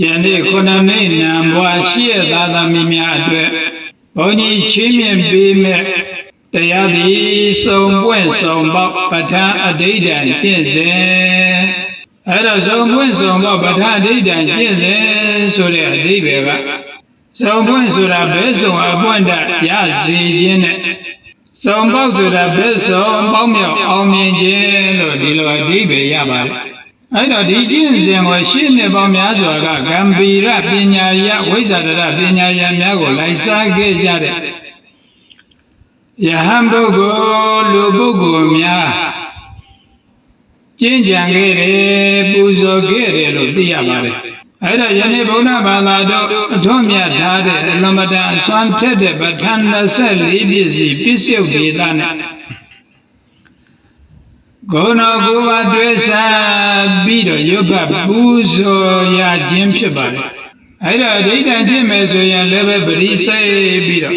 ယနေ့ခုနှစ်နှစ်နံဘွားရှိရသာသမီများအတွက်ဘုန်းကြီးချင်းမြင့်ပေးမဲ့တရားသည်စုံပွင့်စုံပေါက်ပဋ္ဌာန်းအဋိဋ္ဌံကျင့်စဉ်အဲ့တော့စုံပွင့်စုံပေါက်ပဋ္ဌာန်းအဋိဋ္ဌံကျင့်စဉ်ဆိုတဲ့အဓိပ္ပာယ်ကစုံပွင့်ဆိုတာဘယ်စုံအပွင့်တရစေခြင်းနဲ့စုံပေါက်ဆိုတာဘယ်စုံပေါက်မြောက်အောင်မြင်ခြင်းလို့ဒီလိုအဓိပ္ပာယ်ရပါတယ်အဲ့တော့ဒီကျင့်စဉ်ကိုရှင်းနှစ်ပေါင်းများစွာကဂံဗီရပညာယဝိဇ္ဇာတရပညာယများကိုလိုက်စားခဲ့ကြတဲ့ယဟန်ပုဂ္ဂိုလ်လူပုဂ္ဂိုလ်များကျင့်ကြံခဲ့တယ်ပူဇော်ခဲ့တယ်လို့သိရပါတယ်အဲ့တော့ယနေ့ဗုဒ္ဓဘာသာတို့အထွတ်မြတ်ထားတဲ့အလွန်မတန်အစွမ်းထက်တဲ့ပဋ္ဌာန်း24ပြည့်စီပစ္စယုတ်ဒေသနဲ့ဂုဏကိုယ်ပါတွေ့စားပြီးတော့ရုပ်ဖတ်ပူဇော်ရခြင်းဖြစ်ပါတယ်အဲ့တော့အဋိဋ္ဌံကျင့်မယ်ဆိုရင်လည်းပဲပရိစိတ်ပြီးတော့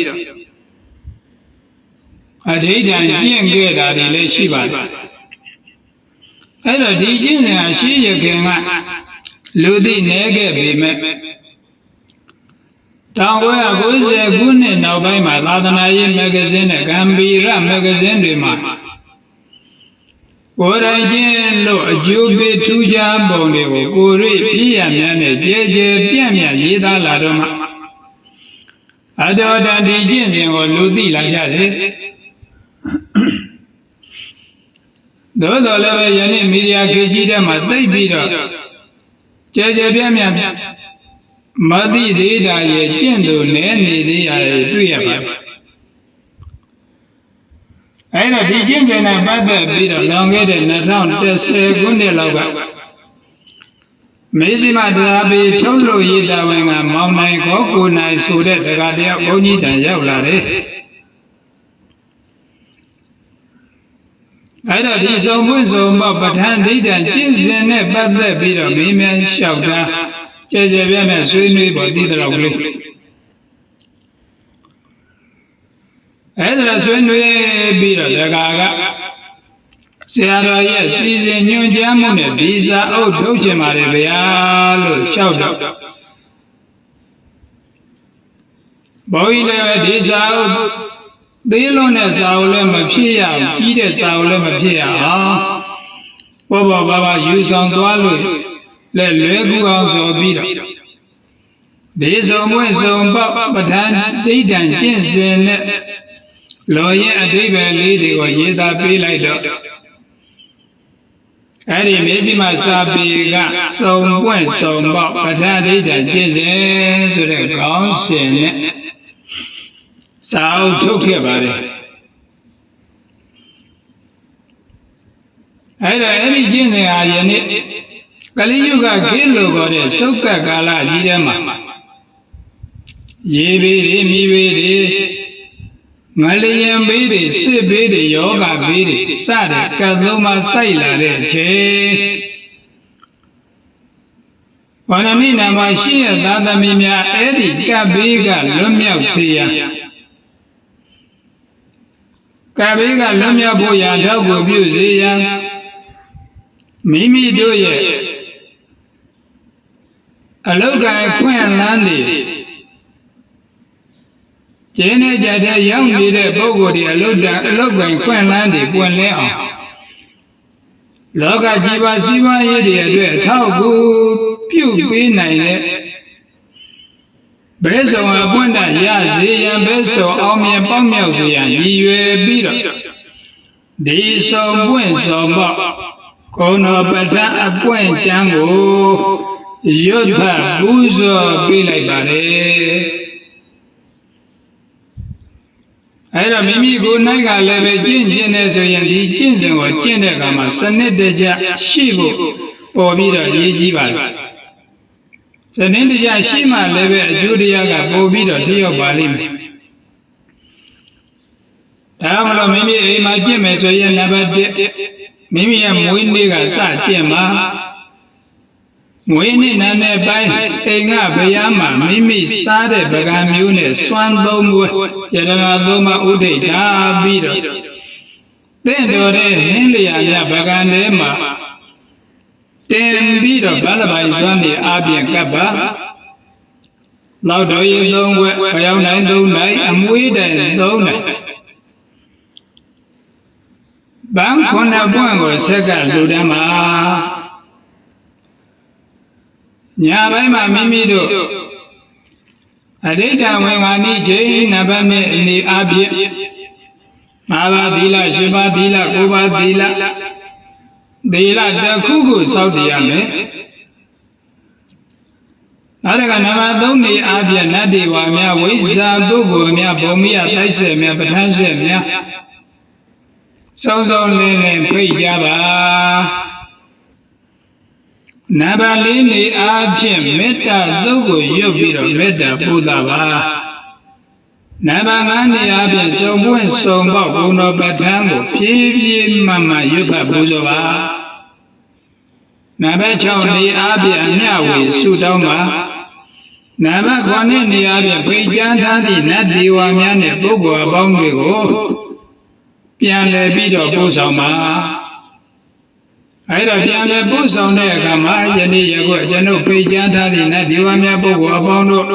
အဋိဋ္ဌံကျင့်ခဲ့တာတွေလည်းရှိပါတယ်အဲ့တော့ဒီကျင့်စဉ်ဟာရှိရခင်ကလူသိနေခဲ့ပေမဲ့1990ခုနှစ်နောက်ပိုင်းမှာသာသနာရေးမဂ္ဂဇင်းနဲ့ဂံဗီရမဂ္ဂဇင်းတွေမှာကိုယ်တိုင်ချင်းလို့အကျိုးပေးထူးခြားပုံတွေကိုကိုယ်တွေ့ပြည့်ရများနဲ့ကြဲကြဲပြန့်ပြန့်ရေးသားလာတော့မှအတော်တန်ဒီကျင့်စဉ်ကိုလူသိလာကြတယ်သို့တော်လည်းပဲယနေ့မီဒီယာခေတ်ကြီးထဲမှာသိပြီးတော့ကြဲကြဲပြန့်ပြန့်မသိသေးတာရဲ့ကျင့်သူနဲ့နေသေးရတွေ့ရပါတယ်အဲ့တော့ဒီကျင့်စဉ်နဲ့ပတ်သက်ပြီးတော့လွန်ခဲ့တဲ့2010ခုနှစ်လောက်ကမေဇိမတရားပေထုတ်လို့ရေးတာဝင်ကမောင်နိုင်ခေါ်ကိုနိုင်ဆိုတဲ့တရားတရားဘုန်းကြီးတန်ရောက်လာတယ်အဲ့တော့ဒီစုံပွင့်စုံပေါက်ပဋ္ဌာန်းဒိဋ္ဌံကျင့်စဉ်နဲ့ပတ်သက်ပြီးတော့မင်းမြန်လျှောက်တာကြဲကြဲပြန့်ပြန့်ဆွေးနွေးပေါ်တည်တော်ကလေးအဲ့ဒါဆွေးနွေးပြီးတော့တကာကဆရာတော်ရဲ့စီစဉ်ညွှန်ကြားမှုနဲ့ဒီစာအုပ်ထုတ်ချင်ပါတယ်ဗျာလို့လျှောက်တော့ဘုန်းကြီးလည်းဒီစာအုပ်သေးလုံးတဲ့စာအုပ်လည်းမဖြစ်ရအောင်ကြီးတဲ့စာအုပ်လည်းမဖြစ်ရအောင်ပေါ်ပေါ်ပါပါယူဆောင်သွားလို့လဲလွယ်ကူအောင်ဆိုပြီးတော့ဒီစုံမွေ့စုံပေါက်ပဋ္ဌာန်းဒိဋ္ဌံကျင့်စဉ်နဲ့လောရဲ့အဓိပ္ပာယ်လေးတွေကိုရေးသားပေးလိုက်တော့အဲ့ဒီမေဇိမစာပေကစုံပွင့်စုံပေါက်ပဋ္ဌာန်းဒိဋ္ဌံကျင့်စဉ်ဆိုတဲ့ခေါင်းစဉ်နဲ့စာအုပ်ထုတ်ခဲ့ပါတယ်အဲ့ဒီကျင့်စဉ်ဟာယနေ့ကလိယုဂခေတ်လိုခေါ်တဲ့သုက္ကကာလကြီးထဲမှာရေဘေးတွေမိဘေးတွေငလျင်ဘေးတွေစစ်ဘေးတွေယောဂဘေးတွေစတဲ့ကသုံးပါစိုက်လာတဲ့အချိန်ဘာနမိနာမရှိရသာသမီများအဲ့ဒီကဘေးကလွတ်မြောက်စေရန်ကဘေးကလွတ်မြောက်ဖို့ရာထောက်ကိုပြုစေရန်မိမိတို့ရဲ့အလုတ်ကံခွင့်လန်းတွေကျင်းနေကြတဲ့ရောက်နေတဲ့ပုဂ္ဂိုလ်တွေအလုတ်ကံခွင့်လန်းတွေပွင့်လင်းအောင်လောကကြီးပါစီးပွားရေးတွေအတွက်အထောက်အကူပြုပေးနိုင်တဲ့ဘဲဆောင်အပွင့်တရစေရန်ဘဲဆောင်အောင်မြင်ပေါက်မြောက်စေရန်ရည်ရွယ်ပြီးတော့ဒီဆောင်ပွင့်ဆောင်ပေါက်ကုဏပဋ္ဌာန်းအပွင့်ကျမ်းကိုရွတ်ဖတ်ပူဇော်ပေးလိုက်ပါတယ်အဲ့တော့မိမိကိုယ်၌ကလည်းပဲကျင့်တယ်ဆိုရင်ဒီကျင့်စဉ်ကိုကျင့်တဲ့အခါမှာစနစ်တကျရှိဖို့ပေါ်ပြီးတော့ရည်ကြီးပါလားစနစ်တကျရှိမှလည်းပဲအကျိုးတရားကပေါ်ပြီးတော့ထရောက်ပါလိမ့်မယ်ဒါမှမဟုတ်မိမိအိမ်မှာကျင့်မယ်ဆိုရင်နံပါတ်1မိမိရဲ့မွေးနေ့ကစကျင့်မှာမွေးနေ့နာနဲ့ပိုင်းအိမ်ကဘုရားမှာမိမိစားတဲ့ပကံမျိုးနဲ့စွမ်းသုံးပွဲယတနာသုံးပါဥဒိဋ္ဌာပြီးတော့တင့်တော်တဲ့ဟင်းလျာမြပကံထဲမှာ တင်ပြီးတော့ဗလပိုင်စွမ်းနေအပြင်ကပ်ပါလောက်တော်ရင်သုံးခွဲခရောက်နိုင်သုံးနိုင်အမွေးတိုင်သုံးနိုင်ဘန်းခုနှစ်ပွင့်ကိုဆက်ကလူတန်းမှာညာပိုင်းမှာမိမိတို့အဋိဌံဝင်္ဂာနိချိန်နံပါတ်နဲ့အနေအဖြစ်5 ပါးသီလ10 ပါးသီလ9 ပါးသီလတစ်ခုခုစောင့်တည်ရမယ်နောက်တစ်ခါနံပါတ်3နေအပြင်နတ်ဒေဝများဝိဇ္ဇာပုဂ္ဂိုလ်များဘုံမြတ်တိုက်ဆက်များပဋ္ဌာန်းဆက်များစုံစုံလင်းလင်းဖိတ်ကြပါနံပါတ်4နေအပြင်မေတ္တာသုတ်ကိုရွတ်ပြီးတော့မေတ္တာပို့တာပါနံပါတ်5နေအပြင်စုံပွင့်စုံပေါက်ဘုံတော်ပဋ္ဌာန်းကိုဖြည်းဖြည်းမှန်မှန်ရွတ်ဖတ်ပူဇော်ပါနံပါတ်6နေအပြင်အမျှဝေဆုတောင်းပါနံပါတ်9နေအပြင်ဖိတ်ကြားထားသည့်နတ်ဒေဝများနဲ့ပုဂ္ဂိုလ်အပေါင်းတွေကိုပြန်လည်ပြီးတော့ပို့ဆောင်ပါအဲ့တော့ပြန်လည်ပို့ဆောင်တဲ့အခါမှာယနေ့ယခုကျွန်ုပ်ဖိတ်ကြားထားသည့်နတ်ဒေဝများပုဂ္ဂိုလ်အပေါင်းတို့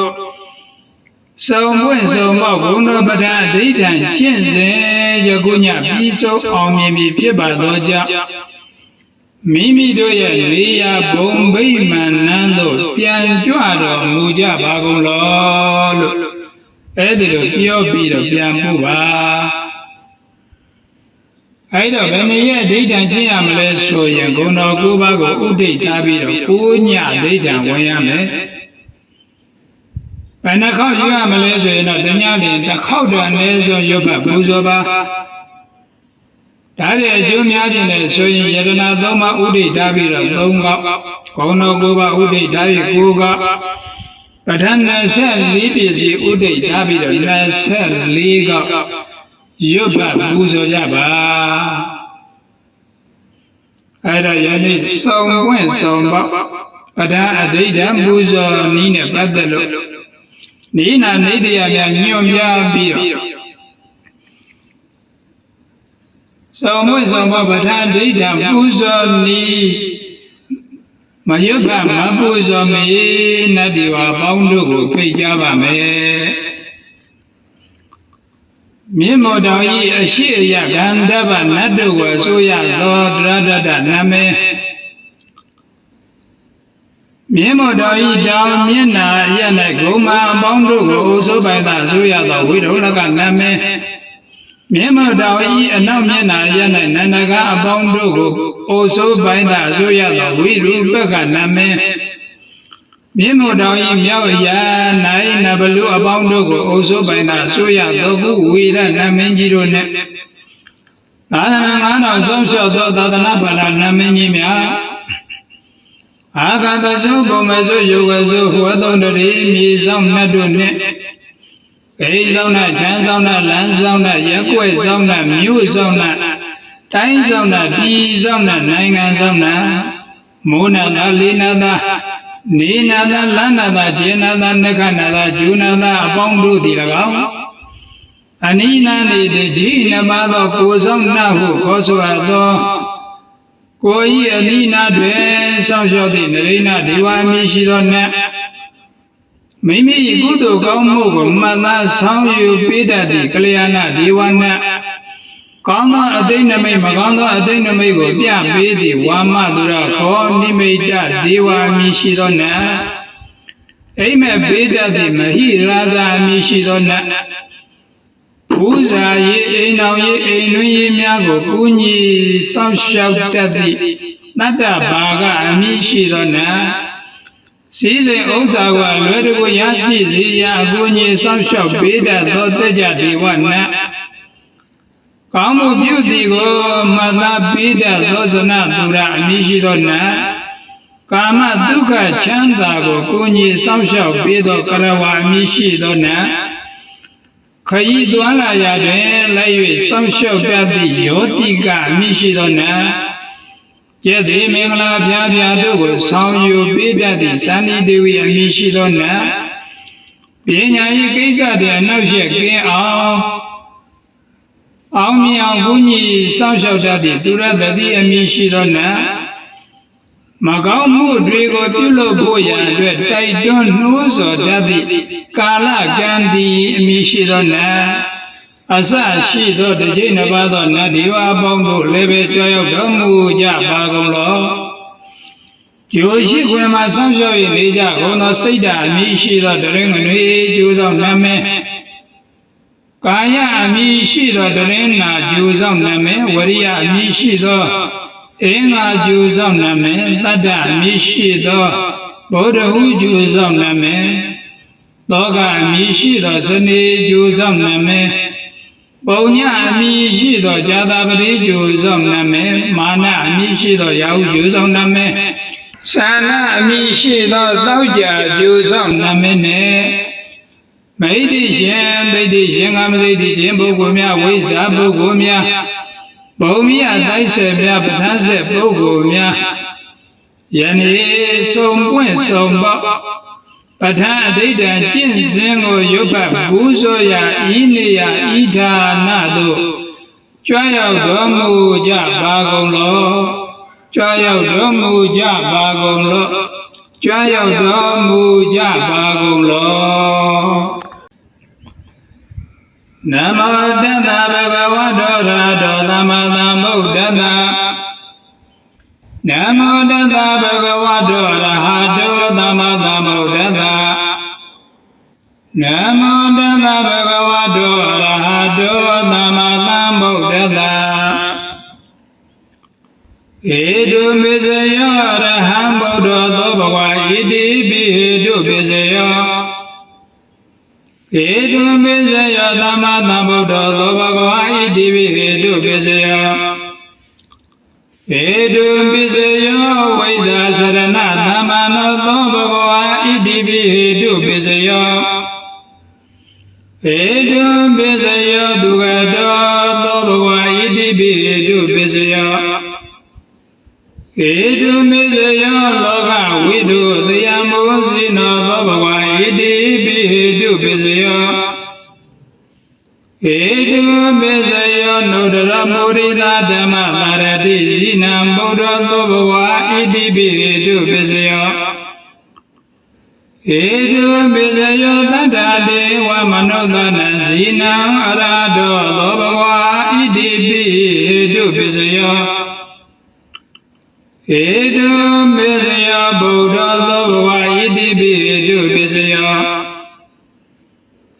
စုံပွင့်စုံပေါက်ဘုံတော်ပဋ္ဌာန်းအဋိဌံကျင့်စဉ်ယခုညပြီးဆုံးအောင်မြင်ပြီဖြစ်ပါသောကြောင့်မိမိတို့ရဲ့နေရာဘုံဗိမာန်နန်းသို့ပြန်ကြွတော်မူကြပါကုန်လောလို့အဲ့ဒီလိုပြောပြီးတော့ပြန်ပို့ပါအဲ့တော့ဘယ်နည်းရဲ့အဋိဌံကျင့်ရမလဲဆိုရင်ဂုဏ်တော်9 ပါးကိုဥဒိဋ္ဌထားပြီးတော့9 ညအဋိဌံဝင်ရမယ်ဘယ်နှခေါက်ယူရမလဲဆိုရင်တော့တညလင်တစ်ခေါက်တည်းအနည်းဆုံးရွတ်ဖတ်ပူဇော်ပါဒါရဲ့အကျိုးများခြင်းနဲ့ဆိုရင်ယတနာ3 ပါးဥဒိဋ္ဌထားပြီးတော့3 ခေါက်ဂုဏ်တော်9 ပါးဥဒိဋ္ဌထားပြီး9 ခေါက်ပဋ္ဌာန်း24 ပစ္စည်းဥဒိဋ္ဌထားပြီးတော့24 ခေါက်ရွတ်ဖတ်ပူဇော်ကြပါအဲ့ဒါယနေ့စုံပွင့်စုံပေါက်ပဋ္ဌာန်းအဋိဌံပူဇော်နည်းနဲ့ပတ်သက်လို့နိနာနေတရားများညွှန်ပြပြီးတော့စုံပွင့်စုံပေါက်ပဋ္ဌာန်းအဋိဌံပူဇော်နည်းမရွတ်ဖတ်မပူဇော်မီနတ်ဒီဝါပေါင်းတို့ကိုဖိတ်ကြားပါမယ်မြင့်မော်တော်ဤအရှိအယဂန္ဓဗနတ်တို့ကိုဆိုရသောတရတ္တနာမေမြင့်မော်တော်ဤတောင်မျက်နာအရ၌ဂုံမာအပေါင်းတို့ကိုအိုဆိုပိုင်သာဆိုရသောဝိရုလကနာမေမြင့်မော်တော်ဤအနောက်မျက်နာအရ၌နန္ဒကအပေါင်းတို့ကိုအိုဆိုပိုင်သာဆိုရသောဝိရုပကနာမေမြင့်မော်တော်ဤမြောက်ရာ၌နဘလူအပေါင်းတို့ကိုအိုဆိုပိုင်သာဆိုရသောကုဝေရနာမင်းကြီးတို့နှင့်သာသနာ9တော်ဆုံးလျှောက်သောသာသနာ့ဘာလာနာမင်းကြီးများအာဂတသုဘုံမသုယောဂသုဟောသုံးတရေမြေဆောင်နှတ်တို့နှင့်ဂိဆောင်နှချမ်းဆောင်နှလမ်းဆောင်နှရက်ွက်ဆောင်နှမြို့ဆောင်နှတိုင်းဆောင်နှပြည်ဆောင်နှနိုင်ငံဆောင်နှမိုးနာသာလေးနာသာနေနာသာလန္နာသာဂျေနာသာနခနာသာဂျူနာသာအပေါင်းတို့သည်၎င်းအနိနာနေတကြီးနမသောကိုဆောင်နှဟုခေါ်ဆိုအပ်သောကိုဤအနိနာတွင်စောင့်ရှောက်သည့်နရိနာဒေဝအမည်ရှိသောနတ်မိမိကုသိုလ်ကောင်းမှုကိုမှတ်သားဆောင်ယူပေးတတ်သည့်ကလျာဏဒေဝနတ်ကောင်းသောအတိတ်နမိတ်မကောင်းသောအတိတ်နမိတ်ကိုပြပေးသည့်ဝါမသူရခောနိမိတ်တဒေဝအမည်ရှိသောနတ်အိမ်မဲ့ပေးတတ်သည့်မဟိရာဇာအမည်ရှိသောနတ်ဘုဇာယေအိမ်တော်ယေအိမ်တွင်ယေများကိုကူညီစောင့်ရှောက်တတ်သည့်တတ္တဘာကအမည်ရှိသောနတ်စည်းစိမ်ဥစ္စာကလွယ်တကူရရှိစေရာအကူအညီစောင့်ရှောက်ပေးတတ်သောသက်ကြဒေဝနတ်ကောင်းမှုပြုသည်ကိုမှတ်သားပေးတတ်သောဇနသူရအမည်ရှိသောနတ်ကာမဒုက္ခချမ်းသာကိုကူညီစောင့်ရှောက်ပေးသောကရဝအမည်ရှိသောနတ်ခရီးသွားလာရာတွင်လိုက်၍စောင့်ရှောက်တတ်သည့်ယောတိကအမည်ရှိသောနတ်ကျက်သည်မင်္ဂလာပြားပြားတို့ကိုဆောင်ယူပေးတတ်သည့်ဇာတိဒေဝီအမည်ရှိသောနတ်ပညာရေးကိစ္စတွေအနောက်ရှက်ကင်းအောင်မြင်အောင်ဘုန်းကြီးစောင့်ရှောက်တတ်သည့်သူရသတိအမည်ရှိသောနတ် မကောင်းမှုတွေကိုပြုလုပ်ဖို့ရန်အတွက်တိုက်တွန်းနှိုးဆော်တတ်သည့်ကာလကံဒီအမည်ရှိသောနတ်အစရှိသောတစ်ချိန်တစ်ပါးသောနတ်ဒီဝအပေါင်းတို့လည်းပဲကြွရောက်တော်မူကြပါကုန်လောကျိုးရှိခွင်မှာဆောင်းလျှောက်၍နေကြကုန်သောစိတ်ဓာတ်အမည်ရှိသောတရင်ငွေကျိုးဆောင်နာမည်ကာယအမည်ရှိသောတရင်နာကျိုးဆောင်နာမည်ဝရိယအမည်ရှိသောအင်္ဂါကျိုးဆောင်နာမည်တတ္တအမည်ရှိသောဗုဒ္ဓဟုကျိုးဆောင်နာမည်သောကအမည်ရှိသောစနေကျိုးဆောင်နာမည်ပုံညအမည်ရှိသောဇာတာပတိကျိုးဆောင်နာမည်မာနအမည်ရှိသောရာဟုကျိုးဆောင်နာမည်သာနာအမည်ရှိသောတောက်ကြကျိုးဆောင်နာမည်နဲ့မိတ္တိရှင်ဒိဋ္ဌိရှင်ကမစိတ္တိရှင်ပုဂ္ဂိုလ်များဝိဇ္ဇာပုဂ္ဂိုလ်များဘုံမြတ်တိုက်ဆက်များပဋ္ဌာန်းဆက်ပုဂ္ဂိုလ်များယနေ့ဆုံးပွင့်ဆုံးပေါပဋ္ဌာန်းအဋ္ဌံကျင့်စဉ်ကိုရုပ်ဖတ်ဘူးဆိုရာဤနေရာဤဌာနသို့ကြွရောက်တော်မူကြပါကုန်လောကြွရောက်တော်မူကြပါကုန်လောကြွရောက်တော်မူကြပါကုန်လောနမောတတ္တဗုဒ္ဓဝါဒောရတောသမ္မာသမ္ဗုဒ္ဓတ္တနမောတတ္တဗုဒ္ဓဝါဒောရဟတောသမ္မာသမ္ဗုဒ္ဓတ္တနမောတတ္တဗုဒ္ဓဝါဒောရဟတောသမ္မာသမ္ဗုဒ္ဓတ္တဧတုပိစယောရဟံဗုဒ္ဓသောဘဝဣတိပိဟေတုပိစယောဧတုပိစယောသမ္မာသမ္ဗုဒ္ဓသောဘဂဝါဣတိပိဟေတုပိစယောဧတုပိစယောဝိဇ္ဇာစရဏသမ္မာနောသောဘဂဝါဣတိပိဟေတုပိစယောဧတုပိစယောဒုက္ခတောသောဘဂဝါဣတိပိဟေတုပိစယောဧတုပိစယောလောကဝိတုသယမောစိနောသောဘဂဝါဣတိပိဟေတုပိစယောဧတုပိစယောနုဒရမုရိသဓမ္မသာရတိဇိနံဗုဒ္ဓသောဘဝဣတိပိဟေတုပိစယောဧတုပိစယောတတ္ထာဒေဝမနုဿနဇိနံအရဟတောသောဘဝဣတိပိဟေတုပိစယောဧတုပိစယောဗုဒ္ဓသောဘဝဣတိပိဟေတုပိစယော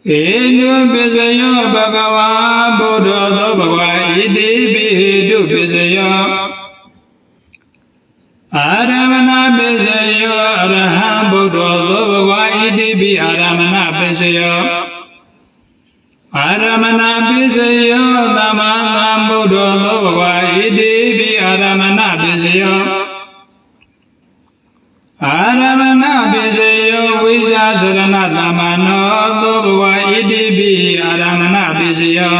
ဧတုပိစယောဘဂဝါဗုဒ္ဓသောဘဂဝါဣတိပိဟေတုပိစယောအာရမဏပိစယောအရဟံဗုဒ္ဓသောဘဂဝါဣတိပိအာရမဏပိစယောအာရမဏပိစယောသမ္မာသမ္ဗုဒ္ဓသောဘဂဝါဣတိပိအာရမဏပိစယောအာရမဏပိစယောဝိဇ္ဇာစရဏသမ္မာနောသောဘဝဣတိပိအာရမဏပိစယော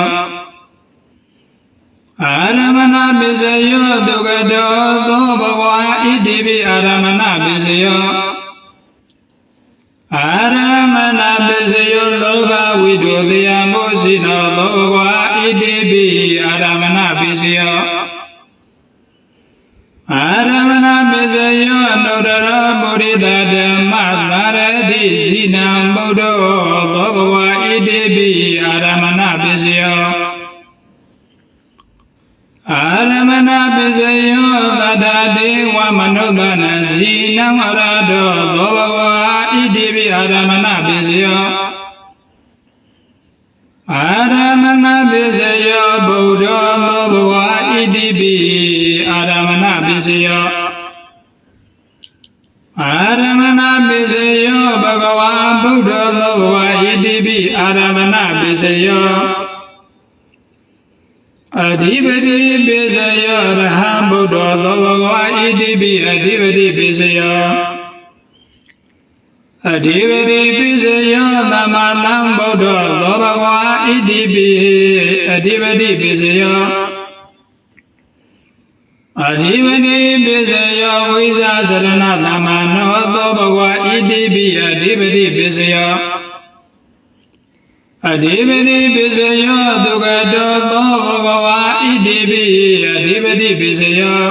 အာရမဏပိစယောဒုက္ခတောသောဘဝဣတိပိအာရမဏပိစယောအာရမဏပိစယောလောကဝိတုသယမောစိနောသောဘဝဣတိပိအာရမဏပိစယောအာရမဏပိစယောအနုဒရမုရိသဓမ္မသာရတိဇိနံဗုဒ္ဓသောဘဝဣတိပိအာရမဏပိစယောအာရမဏပိစယောတတ္ထာဒေဝမနုဿနဇိနံအရဟတောသောဘဝဣတိပိအာရမဏပိစယောအာရမဏပိစယောဗုဒ္ဓသောဘဝဣတိပိအာရမဏပိစယောအာရမဏပိစယောဘဂဝါဗုဒ္ဓသောဘဝဣတိပိအာရမဏပိစယောအဓိပတိပိစယောရဟံဗုဒ္ဓသောဘဂဝါဣတိပိအဓိပတိပိစယောအဓိပတိပိစယောသမ္မာသမ္ဗုဒ္ဓသောဘဂဝါဣတိပိအဓိပတိပိစယောအဓိပတိပိစယောဝိဇ္ဇာစရဏသမ္မာနောသောဘဂဝါဣတိပိအဓိပတိပိစယောအဓိပတိပိစယောဒုက္ခတောသောဘဂဝါဣတိပိအဓိပတိပိစယော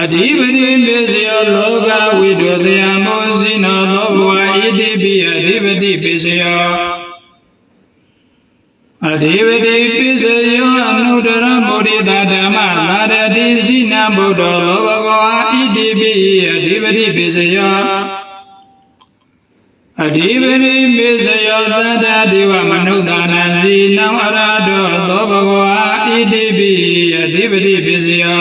အ Adhipati Pisaya Loka Vidodaya Mosina Lobwa Idipi Adhipati Pisaya Adhipati Pisaya Anudara Bodhita Dhamma Ladati Sina Buddha Lobwa Idipi Adhipati Pisaya Adhipati Pisaya Tata Deva Manudana Sina Arado Lobwa Idipi Adhipati Pisaya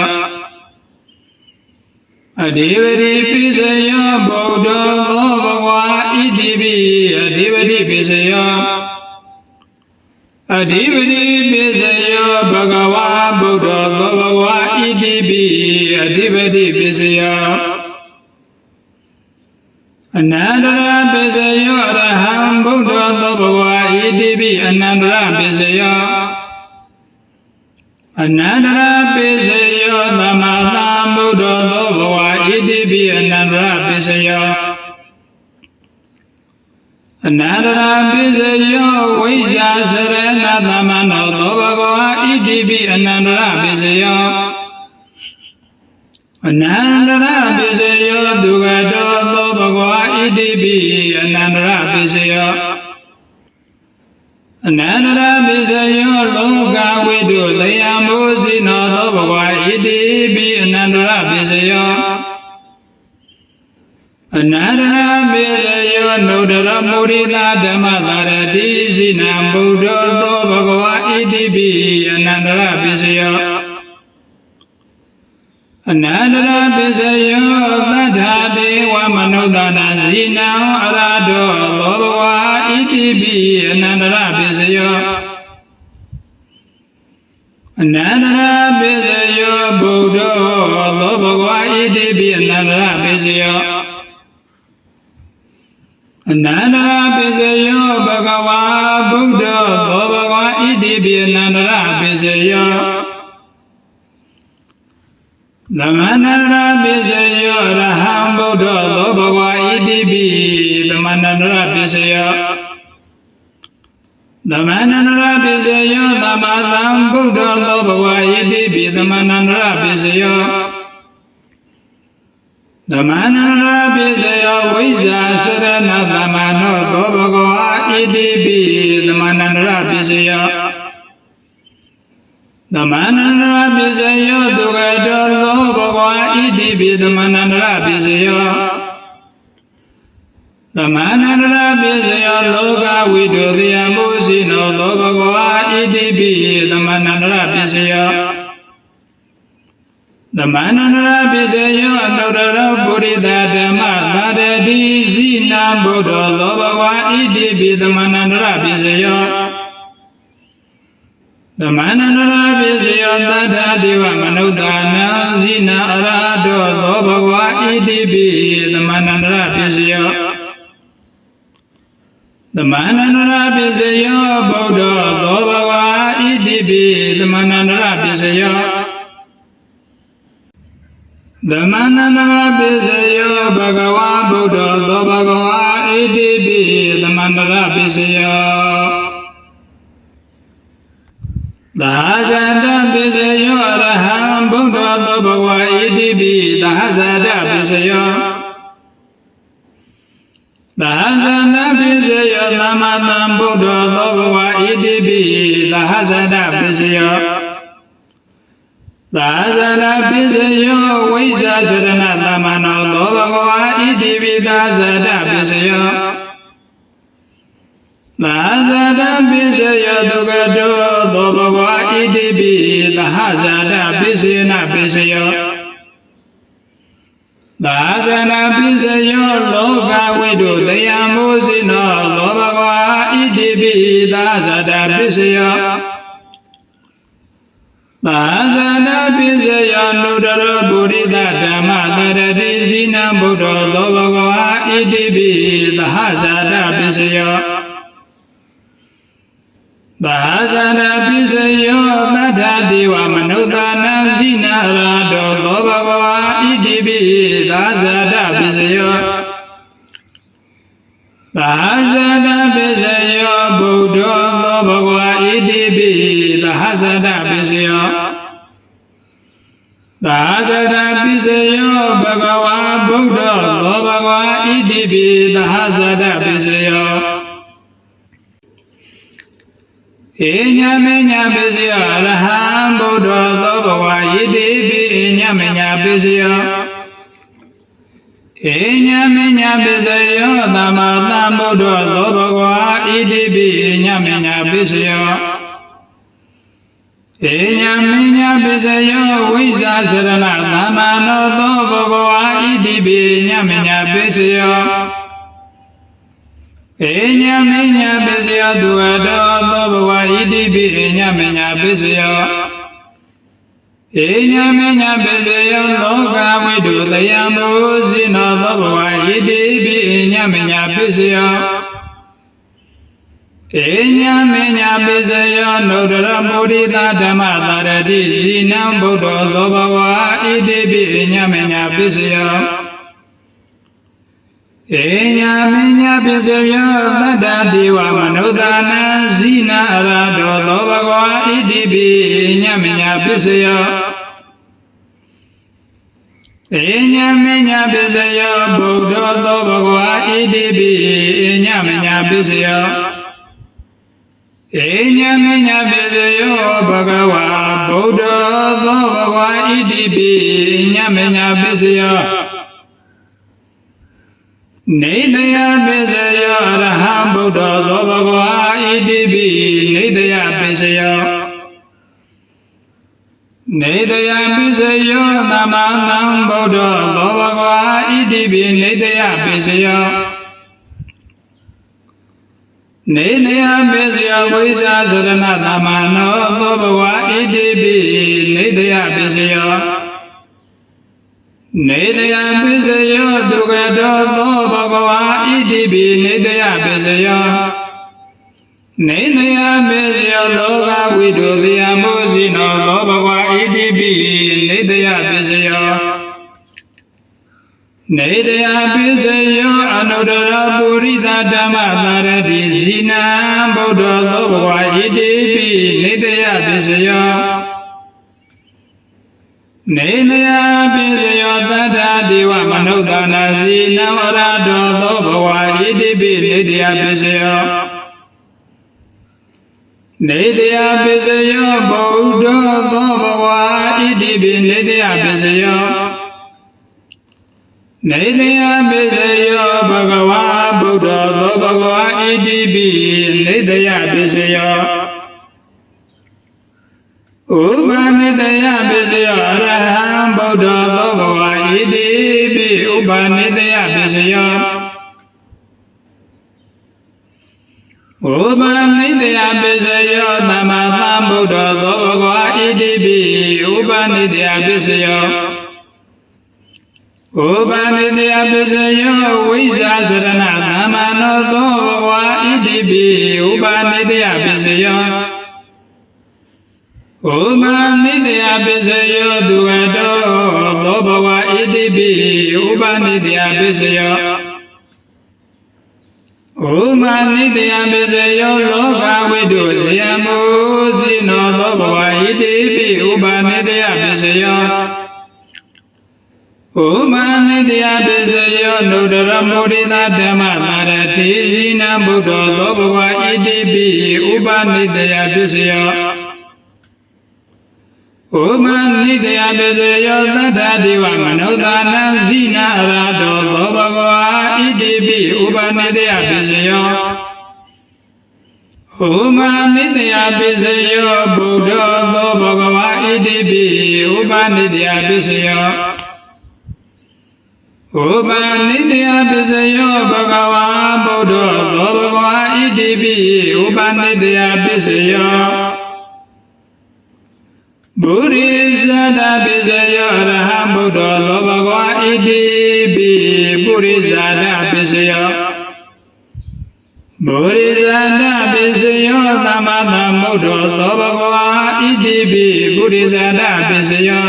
Adhipati Pisaya Buddha Lobwa Idipi Adhipati Pisaya Adhipati Pisaya Bhagava Buddha Lobwa Idipi Adhipati Pisaya Anandara Pisaya Araham Buddha Lobwa Idipi Anandara Pisaya Anandara Pisaya Dhammadam Buddha Lobwa Idipi Anandara Pisaya Anandara Pisaya Vaisya Sarana Dhammano Lobwa Idipi Anandara Pisaya Anandara Pisaya Dugado Lobwa Idipi Anandara Pisaya Anandara Pisaya Loka Vidodaya Mosina Lobwa Idipi Anandara Pisaya Anandara Pisaya Nodara Murila Dhamma Ladati Sina Buddha Lobwa Idipi Anandara Pisaya Anandara Pisaya Tata Deva Manudana Sina Arado Lobwa Idipi Anandara Pisaya Anandara Pisaya Buddha Lobwa Idipi Anandara Pisaya Anandara Pisaya Bhagava Buddha Lobwa Idipi Anandara Pisaya Dhammanandara Pisaya Araham Buddha Lobwa Idipi Dhammanandara Pisaya Dhammanandara Pisaya Dhammadam Buddha Lobwa Idipi Dhammanandara Pisaya Dhammanandara Pisaya Vaisya Sarana Dhammano Lobwa Idipi Dhammanandara Pisaya Dhammanandara Pisaya Dugado Lobwa Idipi Dhammanandara Pisaya Dhammanandara Pisaya Loka Vidodaya Mosina Lobwa Idipi Dhammanandara Pisaya Dhammanandara Pisaya Anudara Bodhita Dhamma Ladati Sina Buddha Lobwa Idipi Dhammanandara Pisaya Dhammanandara Pisaya Tata Deva Manudana Sina Arado Lobwa Idipi Dhammanandara Pisaya Dhammanandara Pisaya Buddha Lobwa Idipi Dhammanandara Pisaya Dhammanandara Pisaya Bhagava Buddha Lobwa Idipi Dhammanandara Pisaya Dahasada Pisaya Araham Buddha Lobwa Idipi Dahasada Pisaya Dahasada Pisaya Dhammadam Buddha Lobwa Idipi Dahasada Pisaya Dahasada Pisaya Vaisya Sarana Dhammano Lobwa Idipi Dahasada Pisaya Dahasada Pisaya Dugado Lobwa Idipi Dahasada Pisaya Pisaya Dahasada Pisaya Loka Vidodaya Mosina Lobwa Idipi Dahasada Pisaya Dahasada Pisaya Nudara Bodhita Dhamma Ladati Sina Buddha Lobwa Idipi Dahasada Pisaya Dahasada Pisaya Tata Deva Manudana Sina Arado Lobwa Idipi Dahasada Pisaya Dahasada Pisaya Buddha Lobwa Idipi Dahasada Pisaya Dahasada ပိစယောဘဂဝါဗုဒ္ဓသောဘဂဝါဣတိပိသဟဇဒပိစယောဧညမေညပိစယောအရဟံဗုဒ္ဓသောဘဂဝါဣတိပိဧညမေညပိစယောဧညမေညပိစယောသမ္မာသမ္ဗုဒ္ဓသောဘဂဝါဣတိပိဧညမေညပိစယောဧညမေညပိစယောဝိဇ္ဇာစရဏသမ္မာနောသောဘဂဝါဣတိပိဧညမေညပိစယောဧညမေညပိစယောသူအတောသောဘဂဝါဣတိပိဧညမေညပိစယောဧညမေညပိစယောလောကဝိတုတယံမောဇိနောသောဘဂဝါဣတိပိဧညမေညပိစယောဧညမေညပိစယောနုဒရမုဒိတာဓမ္မသာရတိဇိနံဗုဒ္ဓသောဘဂဝါဣတိပိဧညမေညပိစယောဧညမေညပိစယောသတ္တဒေဝမနုဿာနံဇိနံအရတောသောဘဂဝါဣတိပိဧညမေညပိစယောဧညမေညပိစယောဗုဒ္ဓသောဘဂဝါဣတိပိဧညမေညပိစယောဧညမေညပိစယောဘဂဝါဗုဒ္ဓသောဘဂဝါဣတိပိဧညမေညပိစယောနေတယပိစယောအရဟံဗုဒ္ဓသောဘဂဝါဣတိပိနေတယပိစယောနေတယပိစယောသမ္မာသမ္ဗုဒ္ဓသောဘဂဝါဣတိပိနေတယပိစယောနေတယပိစယောဝိဇ္ဇာစရဏသမ္မာနောသောဘဂဝါဣတိပိနေတယပိစယောနေတယပိစယောဒုက္ခတောသောဘဂဝါဣတိပိနေတယပိစယောနေတယပိစယောလောကဝိတုတယမောဇိနောသောဘဂဝါဣတိပိနေတယပိစယောနေတယပိစယောအနုတရပုရိသဓမ္မသာရတိဇိနံဗုဒ္ဓသောဘဂဝါဣတိပိနေတယပိစယောနေတယပိစယောသတ္တဒေဝမနုဿာနာဇိနံဝရတောသောဘဂဝါဣတိပိနေတယပိစယောနေတယပိစယောဗုဒ္ဓသောဘဂဝါဣတိပိနေတယပိစယောနေတယပိစယောဘဂဝါဗုဒ္ဓသောဘဂဝါဣတိပိနေတယပိစယောဥပနိတယပိစယောအရဟံဗုဒ္ဓသောဘဂဝါဣတိပိဥပနိတယပိစယောဥပနိတယပိစယောသမ္မာသမ္ဗုဒ္ဓသောဘဂဝါဣတိပိဥပနိတယပိစယောဥပနိတယပိစယောဝိဇ္ဇာစရဏသမ္မာနောသောဘဂဝါဣတိပိဥပနိတယပိစယောဥပနိတယပိစယောသူအတောသောဘဂဝါဣတိပိဥပနိတယပိစယောဥပနိတယပိစယောလောကဝိတုဇယမောဇိနောသောဘဂဝါဣတိပိဥပနိတယပိစယောဥပနိတယပိစယောနုဒရမုဒိတာဓမ္မသာရတိဇိနံဗုဒ္ဓသောဘဂဝါဣတိပိဥပနိတယပိစယောဥပနိတယပိစယောသတ္တဒေဝမနုဿာနံဇိနံအရတောသောဘဂဝါဣတိပိဥပနိတယပိစယောဥပနိတယပိစယောဗုဒ္ဓသောဘဂဝါဣတိပိဥပနိတယပိစယောဥပနိတယပိစယောဘဂဝါဗုဒ္ဓသောဘဂဝါဣတိပိဥပနိတယပိစယောဗုရိဇဒပိစယောအရဟံဗုဒ္ဓသောဘဂဝါဣတိပိပုရိဇဒပိစယောဗုရိဇဒပိစယောသမ္မာသမ္ဗုဒ္ဓသောဘဂဝါဣတိပိပုရိဇဒပိစယော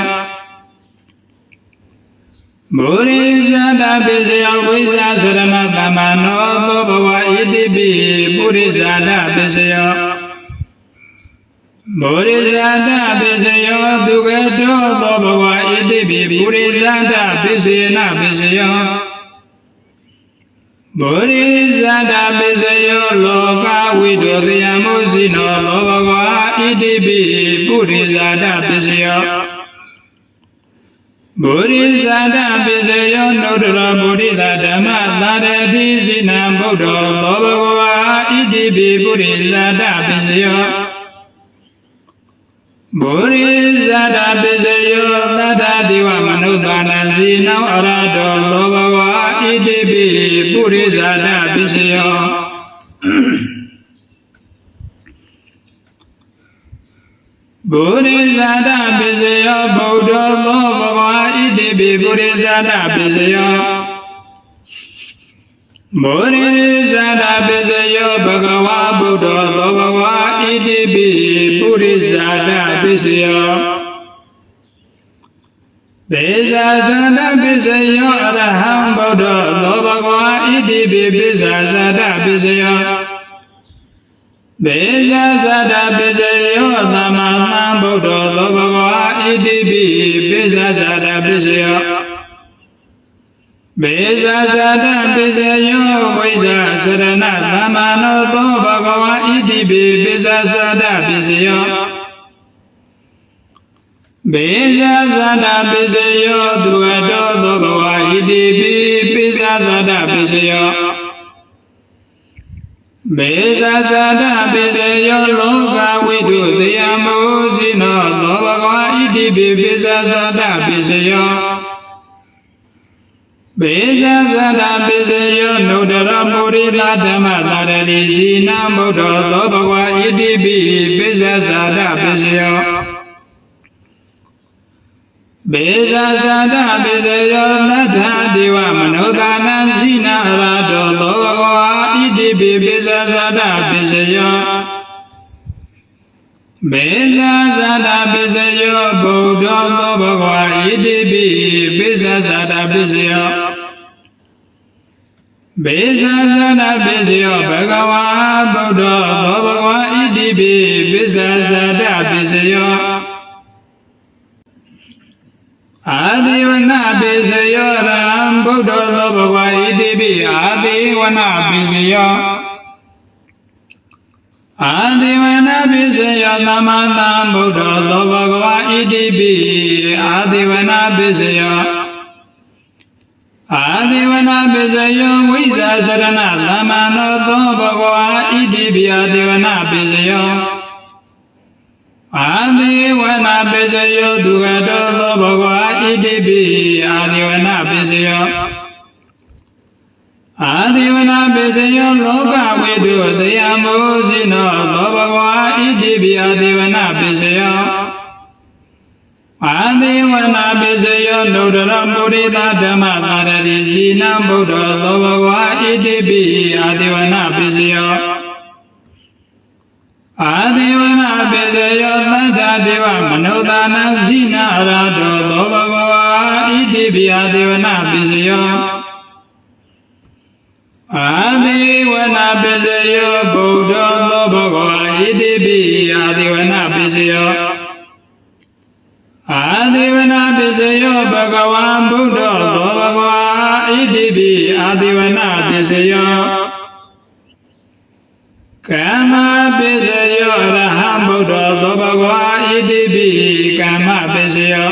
ဗုရိဇဒပိစယောဝိဇ္ဇာစရဏသမ္မာနောသောဘဂဝါဣတိပိပုရိဇဒပိစယောဗုရိဇဒပိစယောသူကတောသောဘဂဝါဣတိ ပိပုရိသန္တပစ္စယေနပစ္စယောပုရိသန္တပစ္စယောလောကဝိတောတယမောစီနောလောဘဂဝါဣတိပိပုရိသန္တပစ္စယောပုရိသန္တပစ္စယောနုတ္တရပုရိသဓမ္မသာရတိစိနံဗုဒ္ဓောလောဘဂဝါဣတိပိပုရိသန္တပစ္စယောပုရိသန္တပစ္စယောသတ္တတိဝမနုဿာနစီနောအရတောလောဘဂဝါဣတိပိပုရိသန္တပစ္စယောပုရိသန္တပစ္စယောဗုဒ္ဓောလောဘဂဝါဣတိပိပုရိသန္တပစ္စယောပုရိသန္တပစ္စယောဘဂဝါဗုဒ္ဓောလောဘဂဝါဣတိပိပုရိသန္တပစ္စယောပေဇာသန္တပစ္စယောအရဟံဗုဒ္ဓောလောဘဂဝါဣတိပိပိဇာသန္တပစ္စယောပေဇာသန္တပစ္စယောသမ္မာသမ္ဗုဒ္ဓောလောဘဂဝါဣတိပိပိဇာသန္တပစ္စယောပေဇာသန္တပစ္စယောဝိဇ္ဇာစရဏသမ္မာနောသောဘဂဝါဣတိပိပိဇာသန္တပစ္စယောပေဇာသန္တပစ္စယောသူဝတ္တောသောဘဂဝါဣတိပိပိဇာသန္တပစ္စယောပေဇာသန္တပစ္စယောလောကဝိတုတယမောစီနောသောဘဂဝါဣတိပိပိဇာသန္တပစ္စယောပေဇာသန္တပစ္စယောနုတ္တရမုရိသဓမ္မသာရတိစီနံဗုဒ္ဓောသောဘဂဝါဣတိပိပိဇာသန္တပစ္စယောပေဇာသန္တပစ္စယောသတ္ထတိဝမနုဿာနစီနာရတောသောဘဂဝါဣတိပိပိဇာသန္တပစ္စယောပေဇာသန္တပစ္စယောဗုဒ္ဓောသောဘဂဝါဣတိပိပိဇာသန္တပစ္စယောပေဇာသန္တပစ္စယောဘဂဝါဗုဒ္ဓောသောဘဂဝါဣတိပိပိဇာသန္တပစ္စယောအာဒီဝနပိစယောရံဗုဒ္ဓောသောဘဂဝါဣတိပိအာဒီဝနပိစယောအာဒီဝနပိစယောသမ္မာသမ္ဗုဒ္ဓောသောဘဂဝါဣတိပိအာဒီဝနပိစယောအာဒီဝနပိစယောဝိဇ္ဇာစရဏသမ္မာနောသောဘဂဝါဣတိပိအာဒီဝနပိစယောအာဒီဝနပိစယောဒုက္ခတောသောဘဂဝါဣတိပိအာဒီဝနပိစယောအာဒီဝနပိစယောလောကဝိတုတယမောစီနောသောဘဂဝါဣတိပိအာဒီဝနပိစယောအာဒီဝနပိစယောနုတ္တရမုရိသဓမ္မသာရတိစီနံဗုဒ္ဓောသောဘဂဝါဣတိပိအာဒီဝနပိစယောအာဒီဝနပိစယောသတ္ထတိဝမနုဿာနစီနာရတောသောဘဂဝါဣတိပိအာဒီဝနပိစယောအာဒီဝနပိစယောဗုဒ္ဓောသောဘဂဝါဣတိပိအာဒီဝနပိစယောအာဒီဝနပိစယောဘဂဝါဗုဒ္ဓောသောဘဂဝါဣတိပိအာဒီဝနပိစယောကာမပိစယောရဟံဗုဒ္ဓောသောဘဂဝါဣတိပိကာမပိစယော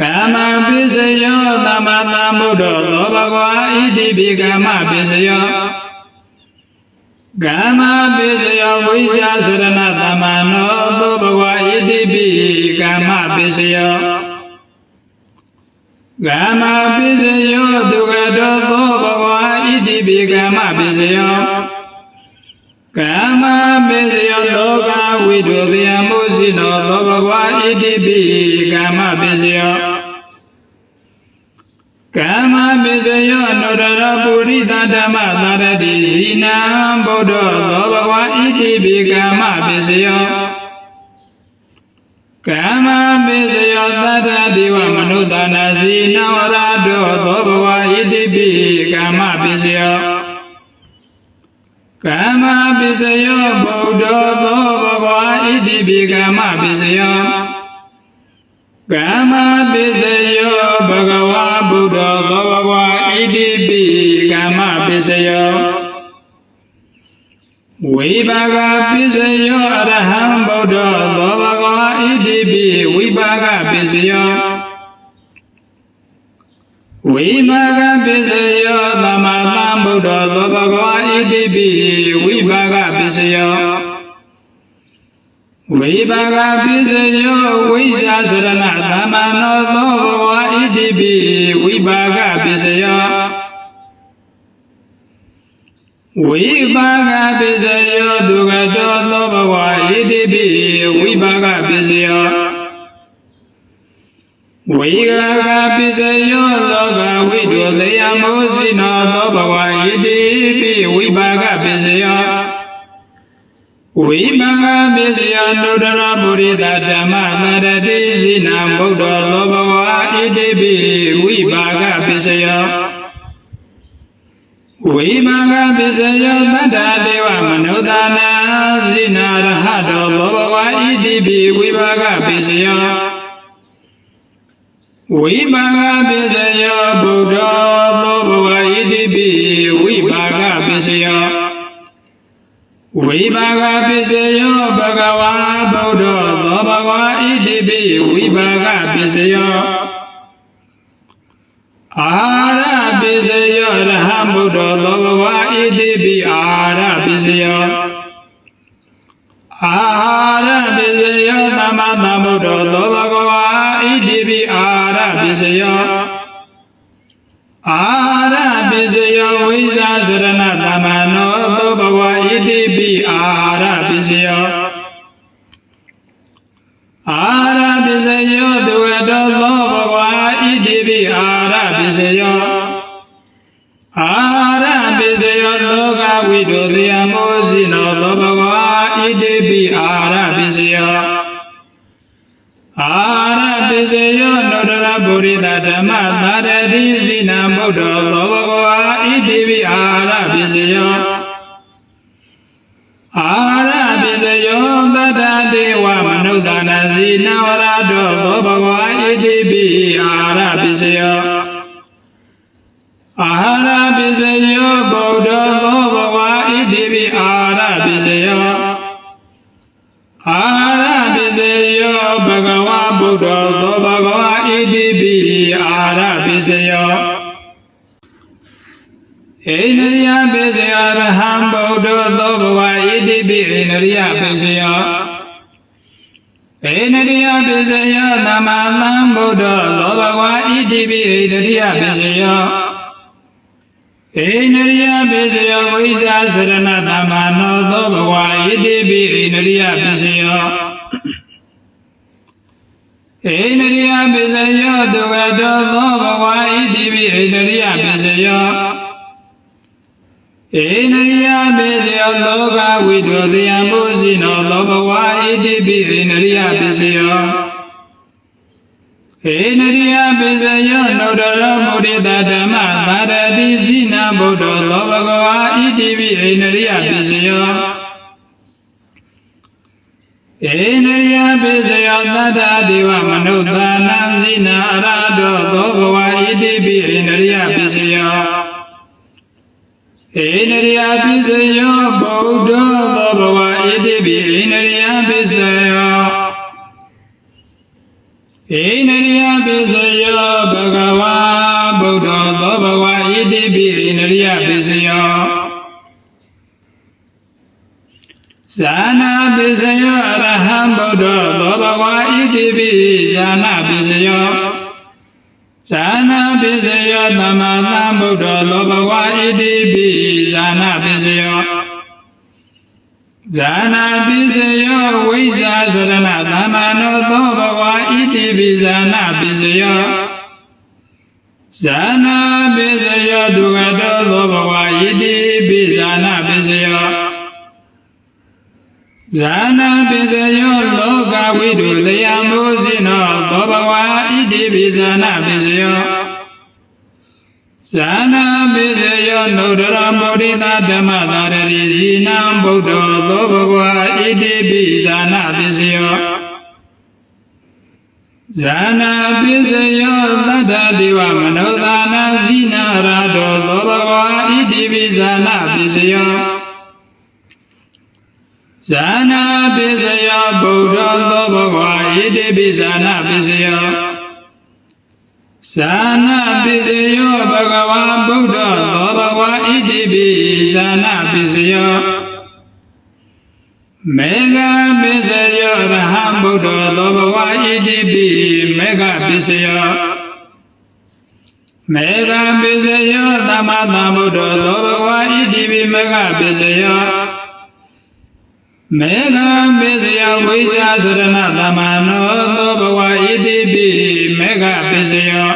ကာမပိစယောသမ္မာသမ္ဗုဒ္ဓောသောဘဂဝါဣတိပိကာမပိစယောကာမပိစယောဝိဇ္ဇာစရဏသမ္မာနောသောဘဂဝါဣတိပိကာမပိစယောကာမပိစယောဒုက္ခတောသောဘဂဝါဣတိပိကာမပိစယောကာမပိစယောလောကဝိတုတယမောစီနောသောဘဂဝါဣတိပိကာမပိစယောကာမပိစယောနုတ္တရပုရိသဓမ္မသာရတိစီနံဗုဒ္ဓောသောဘဂဝါဣတိပိကာမပိစယောကာမပိစယောသတ္တတိဝမနုဿာနစီနောရတောသောဘဂဝါဣတိပိကာမပိစယောကာမပိစယောဗုဒ္ဓောသောဘဂဝါဣတိပိကာမပိစယော Kama Pisayo Bhagava Buddha Bhagava Idipi Kama Pisayo Vibhaga Pisayo Araham Buddha Bhagava Idipi Vibhaga Pisayo Vibhaga Pisayo Dhammatam Buddha Bhagava Idipi Vibhaga Pisayo Vibhaga Pisayo Vishasarana Dhammano Bhagava Idipi Vibhaga Pisayo Vibhaga Pisayo Dugato Bhagava Idipi Vibhaga Pisayo Vibhaga Pisayo Loka Vidulaya Mosina Bhagava Idipi Vibhaga Pisayo Vibhaga Pisayo Nudana Purita Dhamma Dharati Sina Buddha Bhagava Idipi Vibhaga Pisayo Vibhaga Pisayo Tata Deva Manudana Sina Rahado Bhagava Idipi Vibhaga Pisayo Vibhaga Pisayo Buddha Bhagava Idipi Vibhaga Pisayo Vibhaga Pisayo Bhagava Buddha Bhagava Idipi Vibhaga Pisayo Ahara Pisayo Raham Buddha Bhagava Idipi Ahara Pisayo Ahara Pisayo Dhammatam Buddha Bhagava Idipi Ahara Pisayo Ahara Pisayo Vishasarana Dhammano Bhagava Idipi Ahara Pisayo Ahara Pisayo Dugato Bhagava Idipi Ahara Pisayo Ahara Pisayo Loka Vidulaya Mosina Bhagava Idipi Ahara Pisayo Ahara Pisayo Nudana Purita Dhamma Dharati Sina Buddha Bhagava Idipi Ahara Pisayo Ahara Pisayo Tata Deva Manudana Sina Varado Bhagava Idipi Ahara Pisayo Ahara Pisayo Buddha Bhagava Idipi Ahara Pisayo Ahara Pisayo Bhagava Buddha Bhagava Idipi Ahara Pisayo Enariya Pisayo Araham Buddha Bhagava Idipi Enariya Pisayo Enariya Pisayo Dhammatam Buddha Bhagava Idipi Enariya Pisayo Enariya Pisayo Vishasarana Dhammano Bhagava Idipi Enariya Pisayo Enariya Pisayo Dugato Bhagava Idipi Enariya Pisayo Enariya Pisayo Loka Vidulaya Mosina Bhagava Idipi Enariya Pisayo Enariya Pisayo Nudana Purita Dhamma Dharati Sina Buddha Bhagava Idipi Enariya Pisayo Enariya Pisayo Tata Deva Manudana Sina Arado Bhagava Idipi Enariya Pisayo Enariya Pisayo Buddha Bhagava Idipi Enariya Pisayo Enariya Pisayo Bhagava Buddha Bhagava Idipi Enariya Pisayo Sana Pisayo Araham Buddha Bhagava Idipi Sana Pisayo Sana Pisayo Dhammatam Buddha Bhagava Idipi Sana Pisayo Sana Pisayo Vishasarana Dhammano Bhagava Idipi Sana Pisayo Sana Pisayo Dugato Bhagava Idipi Sana Pisayo Sana Pisayo Loka Vidulaya Mosina Bhagava Idipi Sana Pisayo Sana Pisayo Nudana Purita Dhamma Dharati Sina Buddha Bhagava Idipi Sana Pisayo ဇာနာပိစယောသတ္တဒေဝမနုဿာနာဇိနာရာတောသောဘဂဝါဣတိပိဇာနာပိစယောဇာနာပိစယောဗုဒ္ဓသောဘဂဝါဣတိပိဇာနာပိစယောဇာနာပိစယောဘဂဝါဗုဒ္ဓသောဘဂဝါဣတိပိဇာနာပိစယောမေဃပိစယောရဟံဗုဒ္ဓသောဘဂဝါဣတိပိမေဃပိစယောမေဃပိစယောသမ္မာသမ္ဗုဒ္ဓသောဘဂဝါဣတိပိမေဃပိစယောမေဃပိစယောဝိဇ္ဇာစရဏသမ္မာနောသောဘဂဝါဣတိပိမေဃပိစယော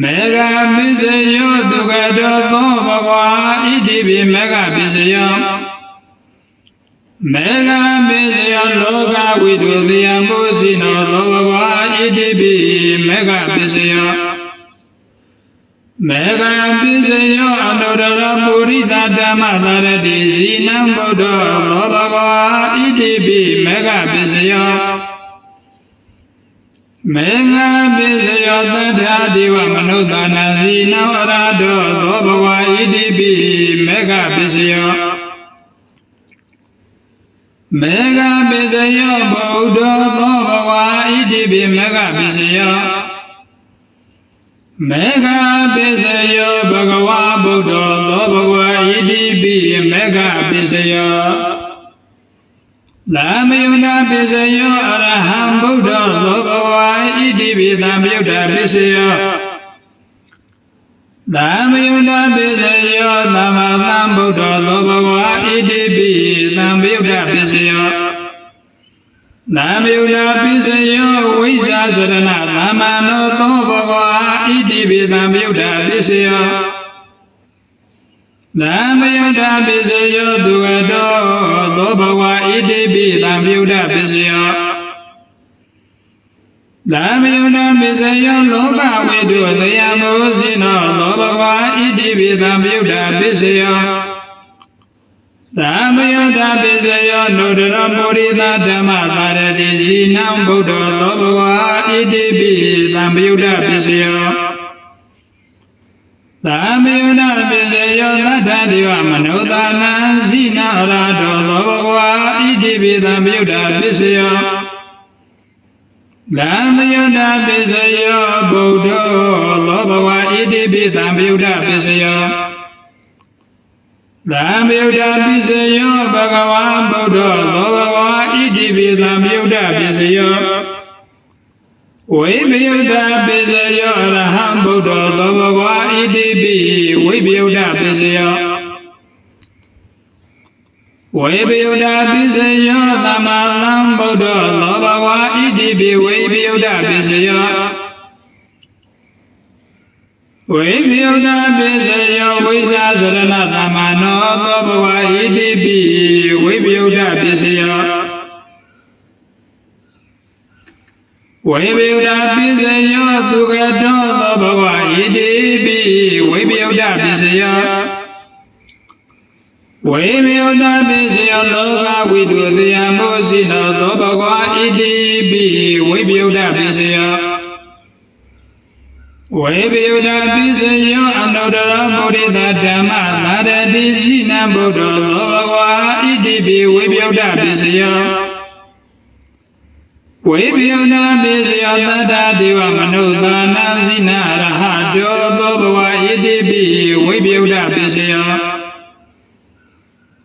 မေဃပိစယောဒုက္ခတောသောဘဂဝါဣတိပိမေဃပိစယောမေဃပိစယောလောကဝိတုသေယံဘုစီနောသောဘဂဝါဣတိပိမေဃပိစယောမေဃပိစယောအနုတ္တရပုရိသဓမ္မသာရတိဇိနံဗုဒ္ဓသောဘဂဝါဣတိပိမေဃပိစယောမေဃပိစယောသတ္ထာဒေဝမနုဿာနာဇိနံအရာတောသောဘဂဝါဣတိပိမေဃပိစယောမေဃပိစယောဗုဒ္ဓသောဘဂဝါဣတိပိမေဃပိစယောမေဃပိစယောဘဂဝါဗုဒ္ဓသောဘဂဝါဣတိပိမေဃပိစယောလာမယုဏပိစယောအရဟံဗုဒ္ဓသောဘဂဝါဣတိပိသံယုဒ္ဓပိစယောသာမယုဏပိစယောသမ္မာသမ္ဗုဒ္ဓသောဘဂဝါဣတိပိသံယုဒ္ဓပိစယောသာမယုဏပိစယောဝိဇ္ဇာစရဏသမ္မာနောသောဘဂဝါဣတိပိသံယုဒ္ဓပိစယောသာမယုဏပိစယောဒုက္ခတောသောဘဂဝါဣတိပိသံယုဒ္ဓပိစယောသာမယုဏပိစယောလောကဝိတုသေယံဘုစီနောသောဘဂဝါဣတိပိသံယုဒ္ဓပိစယောသာမယုဏပိစယောနုတ္တရပုရိသဓမ္မသာရတိဇိနံဗုဒ္ဓသောဘဂဝါဣတိပိသံယုဒ္ဓပိစယောသာမယုဏပိစယောသတ္ထဒေဝမနုဿာနာဇိနံအရာတောသောဘဂဝါဣတိပိသံယုဒ္ဓပိစယောသာမယုဏပိစယောဗုဒ္ဓသောဘဂဝါဣတိပိသံယုဒ္ဓပိစယောသာမယုဒ္ဓပိစယောဘဂဝါဗုဒ္ဓသောဘဂဝါဣတိပိသံယုဒ္ဓပိစယောဝိပယုဒ္ဓပိစယောအရဟံဗုဒ္ဓသောဘဂဝါဣတိပိဝိပယုဒ္ဓပိစယောဝိပယုဒ္ဓပိစယောသမ္မာသမ္ဗုဒ္ဓသောဘဂဝါဣတိပိဝိပယုဒ္ဓပိစယောဝိပယုဒ္ဓပိစယောဝိဇ္ဇာစရဏသမ္မာနောသောဘဂဝါဣတိပိဝိပယုဒ္ဓပိစယောဝိပယုဒ္ဓပိစယောသူကတောသောဘဂဝါဣတိပိဝိပယုဒ္ဓပိစယောဝိပယုဒ္ဓပိစယောလောကဝိတုသေယံဘုစီနောသောဘဂဝါဣတိပိဝိပယုဒ္ဓပိစယောဝိပယုဒ္ဓပိစယောအနုတ္တရမုဒိတဓမ္မသာရတိရှိနံဗုဒ္ဓသောဘဂဝါဣတိပိဝိပယုဒ္ဓပိစယောဝိပယုဒ္ဓပိစယောသတ္တဒေဝမနုဿာနာဇိနာရဟတောသောဘဂဝါဣတိပိဝိပယုဒ္ဓပိစယော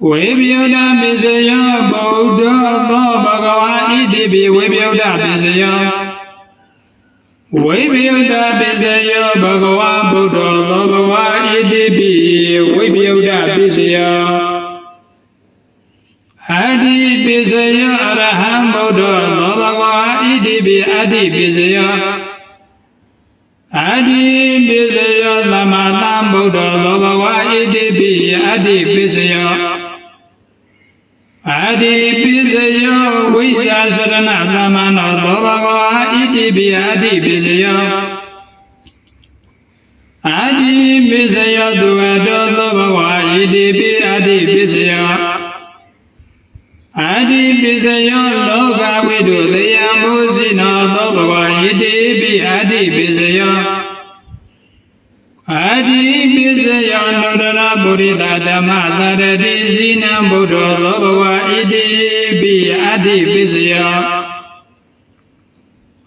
ဝိပယုဒ္ဓပိစယောဗုဒ္ဓသောဘဂဝါဣတိပိဝိပယုဒ္ဓပိစယောဝိပယုဒ္ဓပိစယောဘဂဝါဗုဒ္ဓသောဘဂဝါဣတိပိဝိပယုဒ္ဓပိစယောအာတိပိစယောအရဟံဗုဒ္ဓသောဘဂဝါဣတိပိအာတိပိစယောအာတိပိစယောသမ္မာသမ္ဗုဒ္ဓသောဘဂဝါဣတိပိအာတိပိစယောအာတိပိစယောဝိဇ္ဇာစရဏသမ္မာနောသောဘဂဝါဣတိပိအာတိပိစယောအာတိပိစယောသူအတောသောဘဂဝါဣတိပိအာတိပိစယောအာတိပိစယောလောကဝိတုသေယံဘုစီ ပိအတ္တိပစ္စယော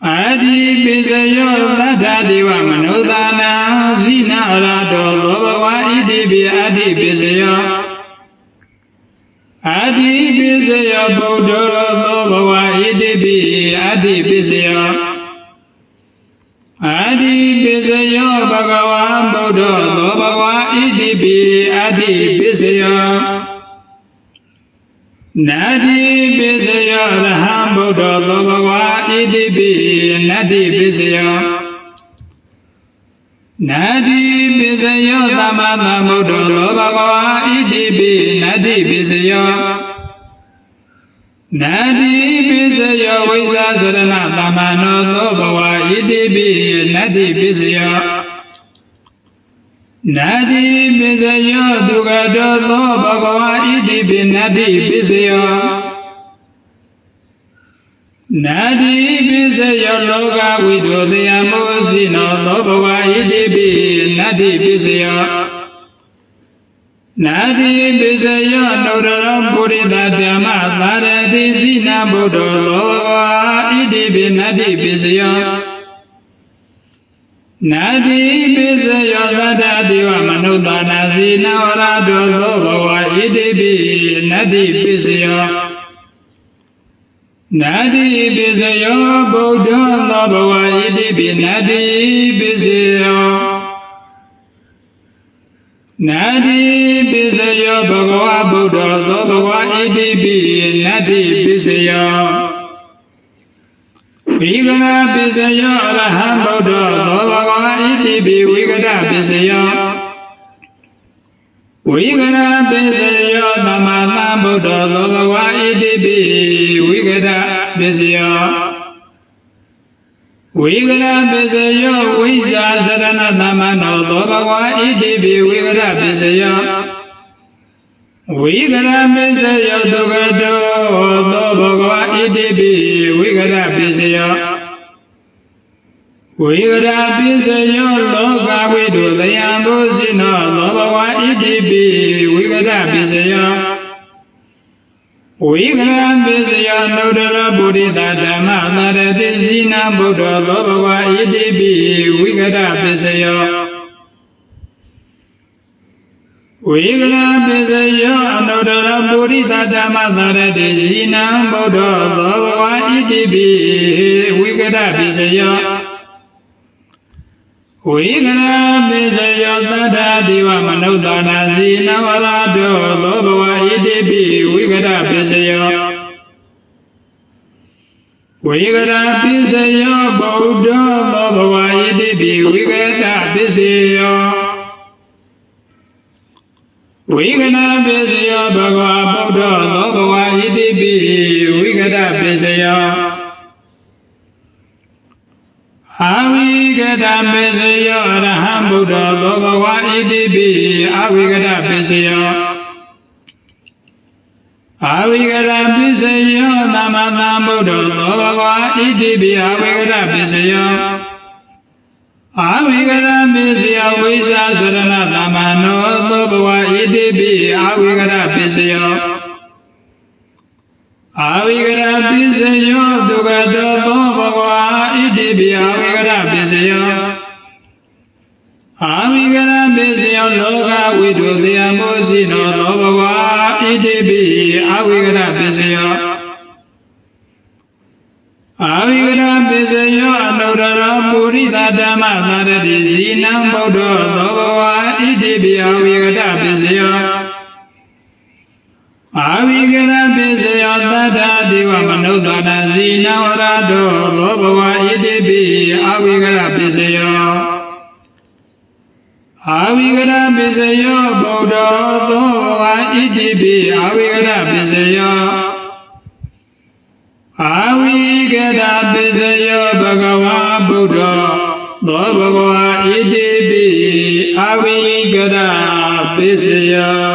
အတ္တိပစ္စယောသတ္ထဒေဝမနုဿာနာဇိနာရတောသောဘဝဣတိပိအတ္တိပစ္စယောအတ္တိပစ္စယောဗုဒ္ဓသောဘဝဣတိပိအတ္တိပစ္စယောအတ္တိပစ္စယောဘဂဝံဗုဒ္ဓသောဘဝဣတိပိအတ္တိပစ္စယောနာတိပစ္စယောရဟံဗုဒ္ဓသောဘဂဝဣတိပိနတ္တိပစ္စယောနာတိပစ္စယောသမ္မာသမ္ဗုဒ္ဓသောဘဂဝဣတိပိနတ္တိပစ္စယောနာတိပစ္စယောဝိဇ္ဇာစရဏသမ္မာနောသောဘဝဣတိပိနတ္တိပစ္စယောနာတိပစ္စယောဒုက္ခတောသောဘဂဝဣတိပိနတ္တိပစ္စယောနာတိပစ္စယောလောကဝိတုတယမောစီနောသောဘဝဣတိပိနတ္တိပစ္စယောနာတိပစ္စယောနုရရောပုရိသဓမ္မသာရတိစီနာဗုဒ္ဓလောဘဝဣတိပိနတ္တိပစ္စယောနာတိပစ္စယောသတ္တဒေဝမနုဿာနာစီနာဝရတောသောဘဝဣတိပိနတ္တိပစ္စယောနာတိပစ္စယောဗုဒ္ဓသောဘဝဣတိပိနတ္တိပစ္စယောနာတိပစ္စယောဘဂဝဗုဒ္ဓသောဘဝဣတိပိနတ္တိပစ္စယောဝိကရပစ္စယောအရဟံဗုဒ္ဓသောဘဂဝဣတိပိဝိကရပစ္စယောဝိကရပစ္စယောသမ္မာသမ္ဗုဒ္ဓသောဘဂဝဣတိပိဝိကရပစ္စယောဝိကရပစ္စယောဝိဇ္ဇာစရဏသမ္မာနောသောဘဂဝဣတိပိဝိကရပစ္စယောဝိကရပစ္စယောဒုက္ခတောသောဘဂဝဣတိပိဝိကရပစ္စယောဝိကရပစ္စယောလောကဝိတုတယံဘုစိနောသောဘဂဝဣတိပိဝိကရပစ္စယောဝိကရပစ္စယောနုဒရပုရိသဓမ္မသာရတိစီနာဗုဒ္ဓသောဘဂဝဣတိပိဝိကရပစ္စယောဝိကရပစ္စယောအနုဒရပုရိသဓမ္မသာရတိစီနာဗုဒ္ဓသောဘဂဝဣတိပိဝိကရပစ္စယောဝိကရပစ္စယောသတ္တဒေဝမနုဿာနာစီနဝရတောသောဘဝဣတိပိဝိကရပစ္စယောဝိကရပစ္စယောဗုဒ္ဓသောဘဝဣတိပိဝိကရပစ္စယောဝိကရပစ္စယောဘဂဝဗုဒ္ဓသောဘဝဣတိပိဝိကရပစ္စယောအာဝိကရပစ္စယောအရဟံဗုဒ္ဓသောဘဝဣတိပိအာဝိကရပစ္စယောအာဝိကရပစ္စယောသမ္မာသမ္ဗုဒ္ဓသောဘဂဝဣတိပိအာဝိကရပစ္စယောအာဝိကရပစ္စယောဝိဇ္ဇာစရဏသမ္မာနောသောဘဝဣတိပိအာဝိကရပစ္စယောအာဝိကရပစ္စယောဒုက္ခတောသောဘဂဝဣတိပိအာဝိကရပစ္စယောအာဝိကရပစ္စယောလောကဝိတုတယမောစီနောသောဘဂဝဣတိပိအာဝိကရပစ္စယောအာဝိကရပစ္စယောအနုဒရပုရိသဓမ္မသာရတိစီနံဗုဒ္ဓသောဘဂဝဣတိပိအာဝိကရပစ္စယောအာဝိကရပစ္စယောသတ္တဒေဝမနုဿာနာစီနဝရတောသောဘဝဣတိပိအာဝိကရပစ္စယောအာဝိကရပစ္စယောဗုဒ္ဓသောဘဝဣတိပိအာဝိကရပစ္စယောအာဝိကရပစ္စယောဘဂဝါဗုဒ္ဓသောဘဂဝါဣတိပိအာဝိကရပစ္စယော